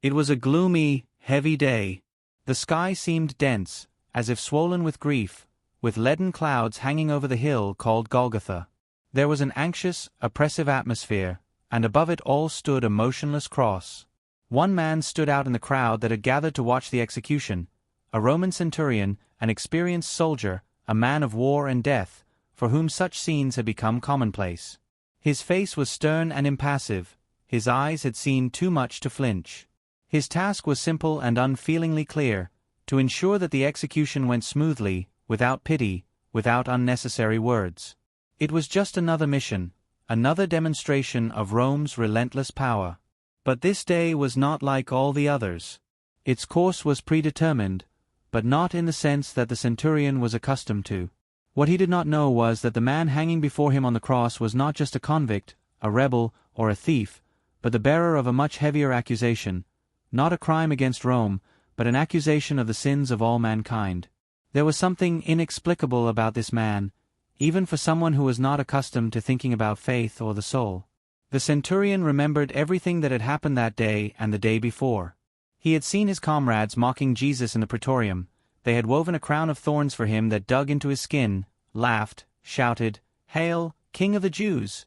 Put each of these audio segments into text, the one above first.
It was a gloomy, heavy day. The sky seemed dense, as if swollen with grief, with leaden clouds hanging over the hill called Golgotha. There was an anxious, oppressive atmosphere, and above it all stood a motionless cross. One man stood out in the crowd that had gathered to watch the execution, a Roman centurion, an experienced soldier, a man of war and death, for whom such scenes had become commonplace. His face was stern and impassive, his eyes had seen too much to flinch. His task was simple and unfeelingly clear, to ensure that the execution went smoothly, without pity, without unnecessary words. It was just another mission, another demonstration of Rome's relentless power. But this day was not like all the others. Its course was predetermined, but not in the sense that the centurion was accustomed to. What he did not know was that the man hanging before him on the cross was not just a convict, a rebel, or a thief, but the bearer of a much heavier accusation, not a crime against Rome, but an accusation of the sins of all mankind. There was something inexplicable about this man, even for someone who was not accustomed to thinking about faith or the soul. The centurion remembered everything that had happened that day and the day before. He had seen his comrades mocking Jesus in the praetorium. They had woven a crown of thorns for him that dug into his skin, laughed, shouted, "Hail, King of the Jews!"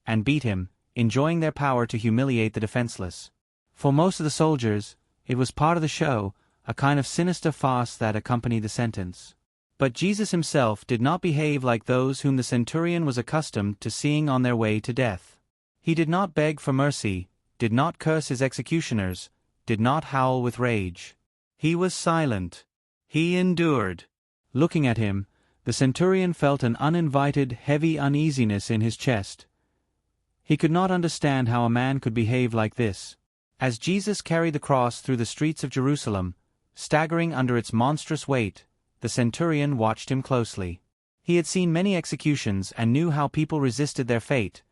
and beat him, enjoying their power to humiliate the defenseless. For most of the soldiers, it was part of the show, a kind of sinister farce that accompanied the sentence. But Jesus himself did not behave like those whom the centurion was accustomed to seeing on their way to death. He did not beg for mercy, did not curse his executioners, did not howl with rage. He was silent. He endured. Looking at him, the centurion felt an uninvited, heavy uneasiness in his chest. He could not understand how a man could behave like this. As Jesus carried the cross through the streets of Jerusalem, staggering under its monstrous weight, the centurion watched him closely. He had seen many executions and knew how people resisted their fate.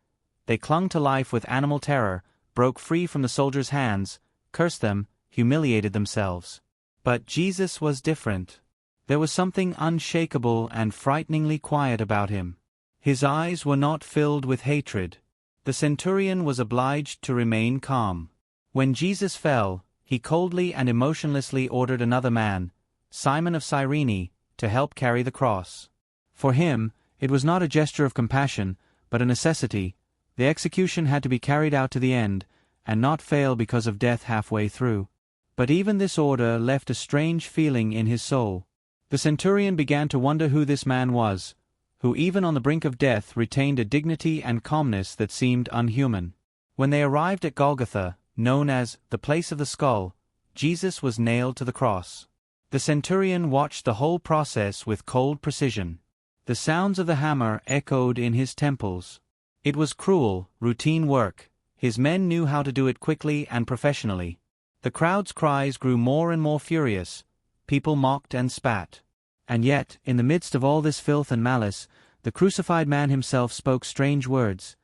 They clung to life with animal terror, broke free from the soldiers' hands, cursed them, humiliated themselves. But Jesus was different. There was something unshakable and frighteningly quiet about him. His eyes were not filled with hatred. The centurion was obliged to remain calm. When Jesus fell, he coldly and emotionlessly ordered another man, Simon of Cyrene, to help carry the cross. For him, it was not a gesture of compassion, but a necessity. The execution had to be carried out to the end, and not fail because of death halfway through. But even this order left a strange feeling in his soul. The centurion began to wonder who this man was, who even on the brink of death retained a dignity and calmness that seemed unhuman. When they arrived at Golgotha, known as the place of the skull, Jesus was nailed to the cross. The centurion watched the whole process with cold precision. The sounds of the hammer echoed in his temples. It was cruel, routine work. His men knew how to do it quickly and professionally. The crowd's cries grew more and more furious. People mocked and spat. And yet, in the midst of all this filth and malice, the crucified man himself spoke strange words.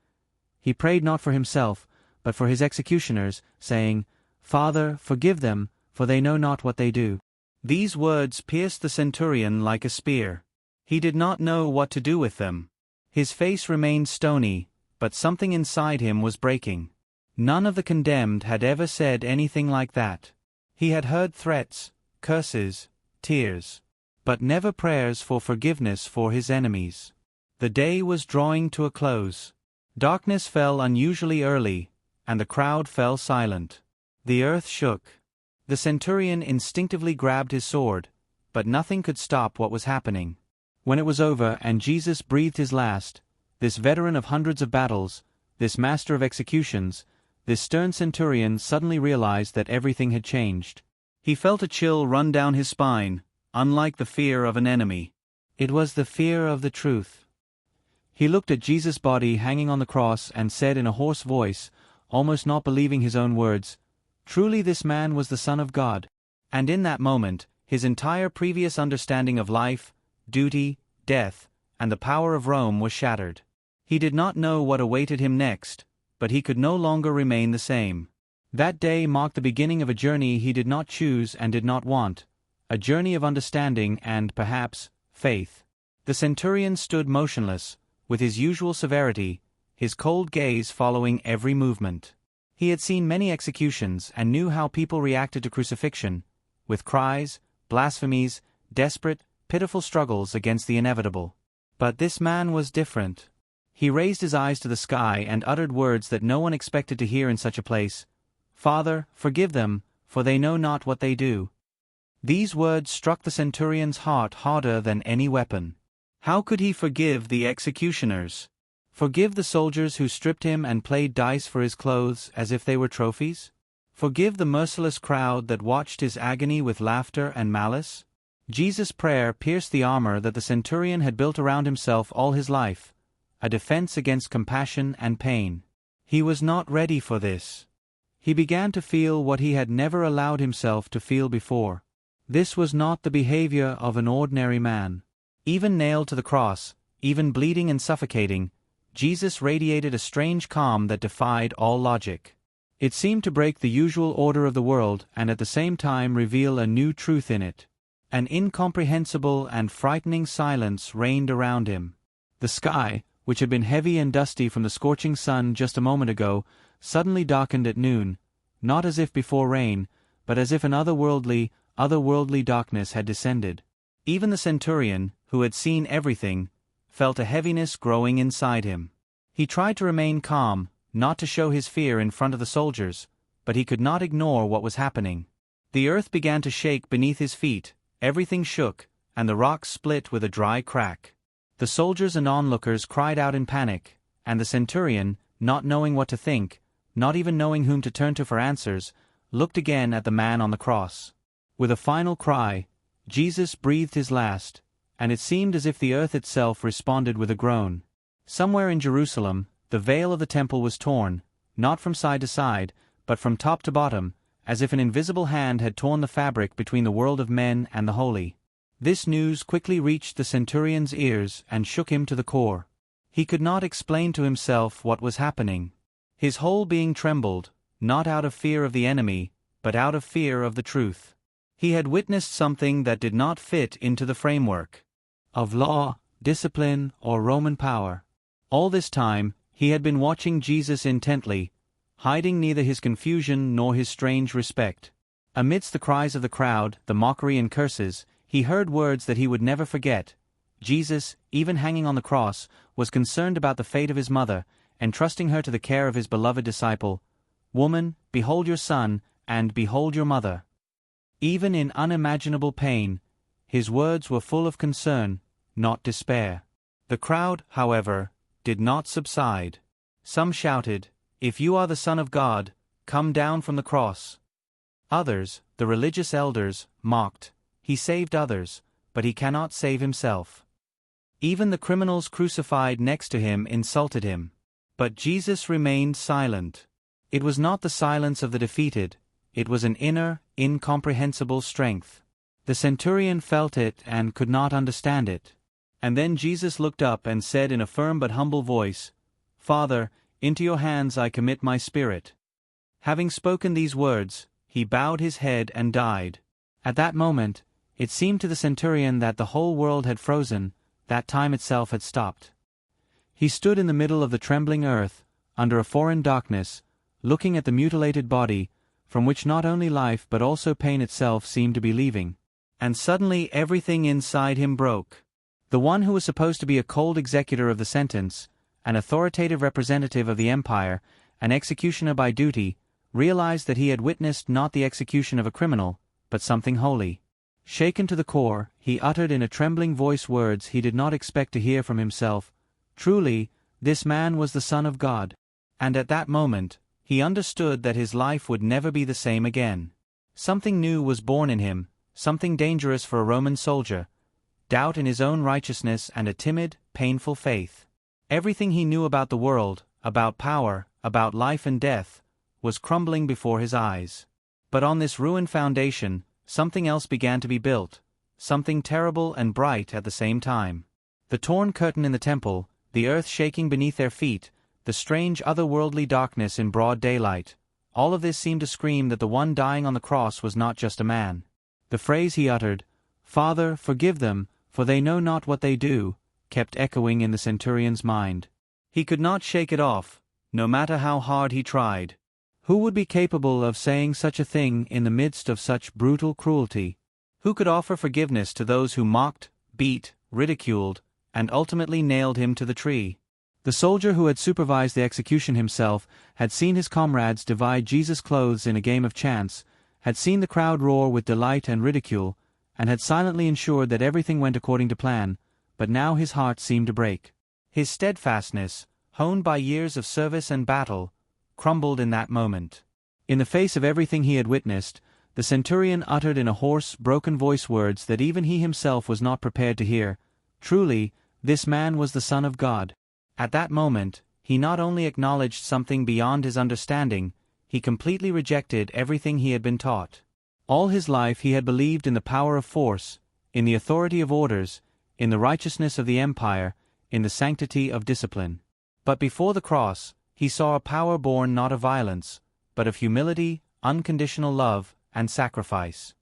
He prayed not for himself, but for his executioners, saying, "Father, forgive them, for they know not what they do." These words pierced the centurion like a spear. He did not know what to do with them. His face remained stony, but something inside him was breaking. None of the condemned had ever said anything like that. He had heard threats, curses, tears, but never prayers for forgiveness for his enemies. The day was drawing to a close. Darkness fell unusually early, and the crowd fell silent. The earth shook. The centurion instinctively grabbed his sword, but nothing could stop what was happening. When it was over and Jesus breathed his last, this veteran of hundreds of battles, this master of executions, this stern centurion suddenly realized that everything had changed. He felt a chill run down his spine, unlike the fear of an enemy. It was the fear of the truth. He looked at Jesus' body hanging on the cross and said in a hoarse voice, almost not believing his own words, "Truly this man was the Son of God." And in that moment, his entire previous understanding of life, duty, death, and the power of Rome was shattered. He did not know what awaited him next, but he could no longer remain the same. That day marked the beginning of a journey he did not choose and did not want, a journey of understanding and, perhaps, faith. The centurion stood motionless, with his usual severity, his cold gaze following every movement. He had seen many executions and knew how people reacted to crucifixion, with cries, blasphemies, desperate, pitiful struggles against the inevitable. But this man was different. He raised his eyes to the sky and uttered words that no one expected to hear in such a place. "Father, forgive them, for they know not what they do." These words struck the centurion's heart harder than any weapon. How could he forgive the executioners? Forgive the soldiers who stripped him and played dice for his clothes as if they were trophies? Forgive the merciless crowd that watched his agony with laughter and malice? Jesus' prayer pierced the armor that the centurion had built around himself all his life, a defense against compassion and pain. He was not ready for this. He began to feel what he had never allowed himself to feel before. This was not the behavior of an ordinary man. Even nailed to the cross, even bleeding and suffocating, Jesus radiated a strange calm that defied all logic. It seemed to break the usual order of the world and at the same time reveal a new truth in it. An incomprehensible and frightening silence reigned around him. The sky, which had been heavy and dusty from the scorching sun just a moment ago, suddenly darkened at noon, not as if before rain, but as if an otherworldly darkness had descended. Even the centurion, who had seen everything, felt a heaviness growing inside him. He tried to remain calm, not to show his fear in front of the soldiers, but he could not ignore what was happening. The earth began to shake beneath his feet, everything shook, and the rocks split with a dry crack. The soldiers and onlookers cried out in panic, and the centurion, not knowing what to think, not even knowing whom to turn to for answers, looked again at the man on the cross. With a final cry, Jesus breathed his last, and it seemed as if the earth itself responded with a groan. Somewhere in Jerusalem, the veil of the temple was torn, not from side to side, but from top to bottom, as if an invisible hand had torn the fabric between the world of men and the holy. This news quickly reached the centurion's ears and shook him to the core. He could not explain to himself what was happening. His whole being trembled, not out of fear of the enemy, but out of fear of the truth. He had witnessed something that did not fit into the framework of law, discipline, or Roman power. All this time, he had been watching Jesus intently, hiding neither his confusion nor his strange respect. Amidst the cries of the crowd, the mockery and curses, he heard words that he would never forget. Jesus, even hanging on the cross, was concerned about the fate of his mother, entrusting her to the care of his beloved disciple. "Woman, behold your son, and behold your mother." Even in unimaginable pain, his words were full of concern, not despair. The crowd, however, did not subside. Some shouted, "If you are the Son of God, come down from the cross." Others, the religious elders, mocked, "He saved others, but he cannot save himself." Even the criminals crucified next to him insulted him. But Jesus remained silent. It was not the silence of the defeated, it was an inner, incomprehensible strength. The centurion felt it and could not understand it. And then Jesus looked up and said in a firm but humble voice, "Father, into your hands I commit my spirit." Having spoken these words, he bowed his head and died. At that moment, it seemed to the centurion that the whole world had frozen, that time itself had stopped. He stood in the middle of the trembling earth, under a foreign darkness, looking at the mutilated body, from which not only life but also pain itself seemed to be leaving. And suddenly everything inside him broke. The one who was supposed to be a cold executor of the sentence, an authoritative representative of the empire, an executioner by duty, realized that he had witnessed not the execution of a criminal, but something holy. Shaken to the core, he uttered in a trembling voice words he did not expect to hear from himself. Truly, this man was the Son of God. And at that moment, he understood that his life would never be the same again. Something new was born in him, something dangerous for a Roman soldier, doubt in his own righteousness and a timid, painful faith. Everything he knew about the world, about power, about life and death, was crumbling before his eyes. But on this ruined foundation, something else began to be built, something terrible and bright at the same time. The torn curtain in the temple, the earth shaking beneath their feet, the strange otherworldly darkness in broad daylight, all of this seemed to scream that the one dying on the cross was not just a man. The phrase he uttered, "Father, forgive them, for they know not what they do," kept echoing in the centurion's mind. He could not shake it off, no matter how hard he tried. Who would be capable of saying such a thing in the midst of such brutal cruelty? Who could offer forgiveness to those who mocked, beat, ridiculed, and ultimately nailed him to the tree? The soldier who had supervised the execution himself had seen his comrades divide Jesus' clothes in a game of chance, had seen the crowd roar with delight and ridicule, and had silently ensured that everything went according to plan, but now his heart seemed to break. His steadfastness, honed by years of service and battle, crumbled in that moment. In the face of everything he had witnessed, the centurion uttered in a hoarse, broken voice words that even he himself was not prepared to hear. Truly, this man was the Son of God. At that moment, he not only acknowledged something beyond his understanding, he completely rejected everything he had been taught. All his life he had believed in the power of force, in the authority of orders, in the righteousness of the empire, in the sanctity of discipline. But before the cross, he saw a power born not of violence, but of humility, unconditional love, and sacrifice.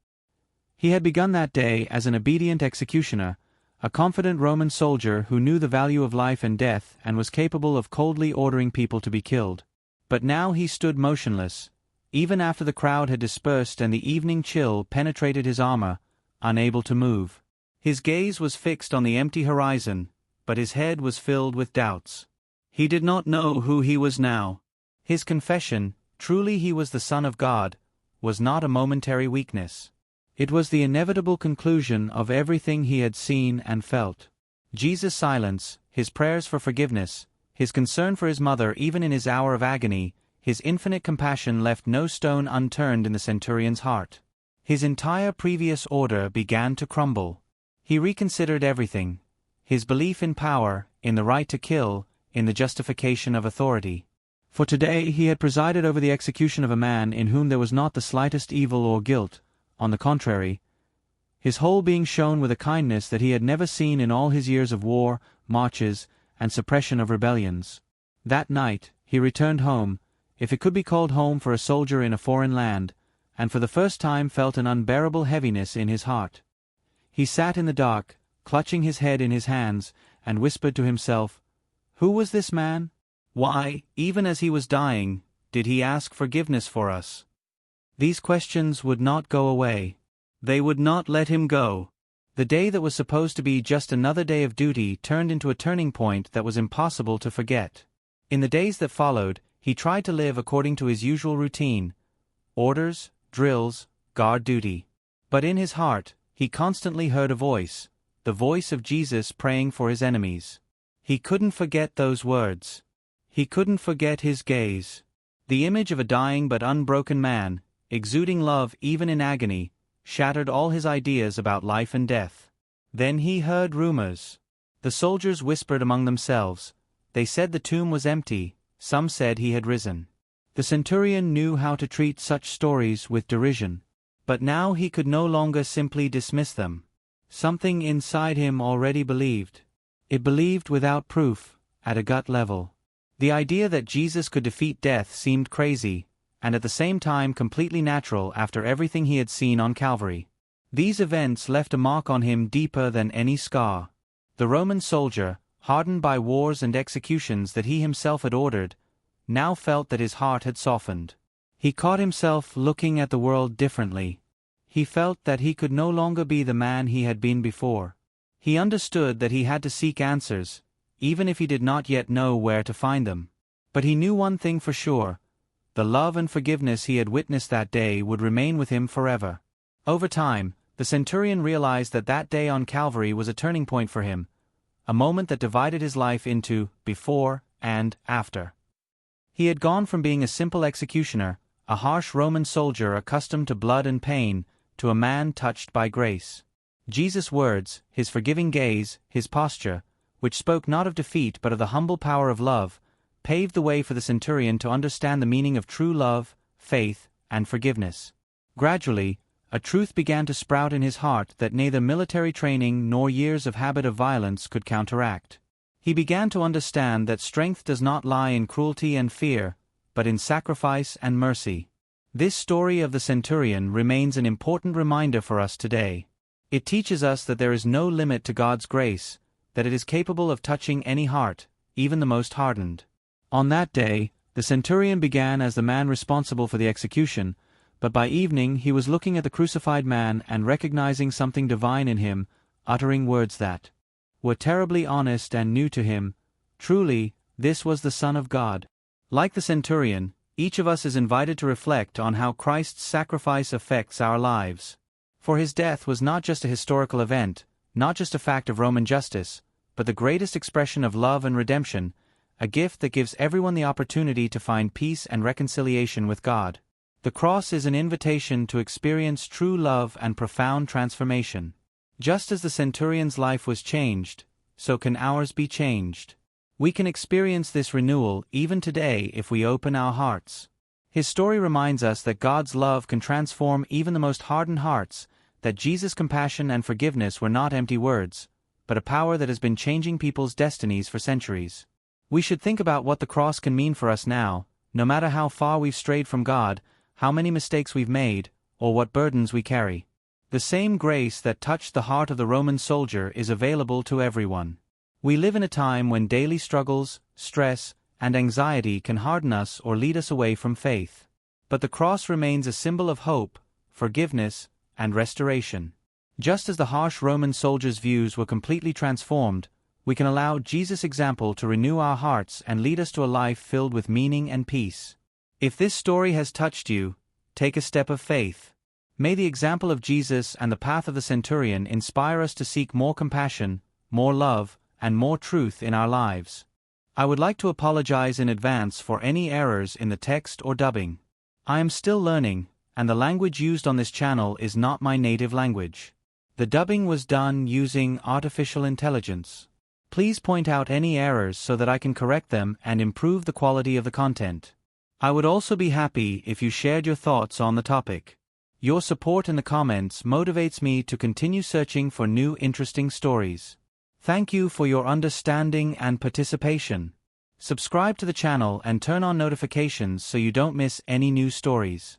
He had begun that day as an obedient executioner, a confident Roman soldier who knew the value of life and death and was capable of coldly ordering people to be killed. But now he stood motionless, even after the crowd had dispersed and the evening chill penetrated his armor, unable to move. His gaze was fixed on the empty horizon, but his head was filled with doubts. He did not know who he was now. His confession, truly he was the Son of God, was not a momentary weakness. It was the inevitable conclusion of everything he had seen and felt. Jesus' silence, his prayers for forgiveness, his concern for his mother even in his hour of agony, his infinite compassion left no stone unturned in the centurion's heart. His entire previous order began to crumble. He reconsidered everything: his belief in power, in the right to kill, in the justification of authority. For today he had presided over the execution of a man in whom there was not the slightest evil or guilt. On the contrary, his whole being shone with a kindness that he had never seen in all his years of war, marches, and suppression of rebellions. That night, he returned home, if it could be called home for a soldier in a foreign land, and for the first time felt an unbearable heaviness in his heart. He sat in the dark, clutching his head in his hands, and whispered to himself, "Who was this man? Why, even as he was dying, did he ask forgiveness for us?" These questions would not go away. They would not let him go. The day that was supposed to be just another day of duty turned into a turning point that was impossible to forget. In the days that followed, he tried to live according to his usual routine: orders, drills, guard duty. But in his heart, he constantly heard a voice, the voice of Jesus praying for his enemies. He couldn't forget those words. He couldn't forget his gaze. The image of a dying but unbroken man, exuding love even in agony, shattered all his ideas about life and death. Then he heard rumors. The soldiers whispered among themselves. They said the tomb was empty, some said he had risen. The centurion knew how to treat such stories with derision. But now he could no longer simply dismiss them. Something inside him already believed. It believed without proof, at a gut level. The idea that Jesus could defeat death seemed crazy, and at the same time completely natural after everything he had seen on Calvary. These events left a mark on him deeper than any scar. The Roman soldier, hardened by wars and executions that he himself had ordered, now felt that his heart had softened. He caught himself looking at the world differently. He felt that he could no longer be the man he had been before. He understood that he had to seek answers, even if he did not yet know where to find them. But he knew one thing for sure: the love and forgiveness he had witnessed that day would remain with him forever. Over time, the centurion realized that that day on Calvary was a turning point for him, a moment that divided his life into before and after. He had gone from being a simple executioner, a harsh Roman soldier accustomed to blood and pain, to a man touched by grace. Jesus' words, his forgiving gaze, his posture, which spoke not of defeat but of the humble power of love, paved the way for the centurion to understand the meaning of true love, faith, and forgiveness. Gradually, a truth began to sprout in his heart that neither military training nor years of habit of violence could counteract. He began to understand that strength does not lie in cruelty and fear, but in sacrifice and mercy. This story of the centurion remains an important reminder for us today. It teaches us that there is no limit to God's grace, that it is capable of touching any heart, even the most hardened. On that day, The centurion began as the man responsible for the execution, but by evening he was looking at the crucified man and recognizing something divine in him, uttering words that were terribly honest and new to him. Truly, this was the Son of God. Like the centurion, each of us is invited to reflect on how Christ's sacrifice affects our lives. For his death was not just a historical event, not just a fact of Roman justice, but the greatest expression of love and redemption, a gift that gives everyone the opportunity to find peace and reconciliation with God. The cross is an invitation to experience true love and profound transformation. Just as the centurion's life was changed, so can ours be changed. We can experience this renewal even today if we open our hearts. His story reminds us that God's love can transform even the most hardened hearts, that Jesus' compassion and forgiveness were not empty words, but a power that has been changing people's destinies for centuries. We should think about what the cross can mean for us now, no matter how far we've strayed from God, how many mistakes we've made, or what burdens we carry. The same grace that touched the heart of the Roman soldier is available to everyone. We live in a time when daily struggles, stress, and anxiety can harden us or lead us away from faith. But the cross remains a symbol of hope, forgiveness, and restoration. Just as the harsh Roman soldier's views were completely transformed, we can allow Jesus' example to renew our hearts and lead us to a life filled with meaning and peace. If this story has touched you, take a step of faith. May the example of Jesus and the path of the centurion inspire us to seek more compassion, more love, and more truth in our lives. I would like to apologize in advance for any errors in the text or dubbing. I am still learning, and the language used on this channel is not my native language. The dubbing was done using artificial intelligence. Please point out any errors so that I can correct them and improve the quality of the content. I would also be happy if you shared your thoughts on the topic. Your support in the comments motivates me to continue searching for new interesting stories. Thank you for your understanding and participation. Subscribe to the channel and turn on notifications so you don't miss any new stories.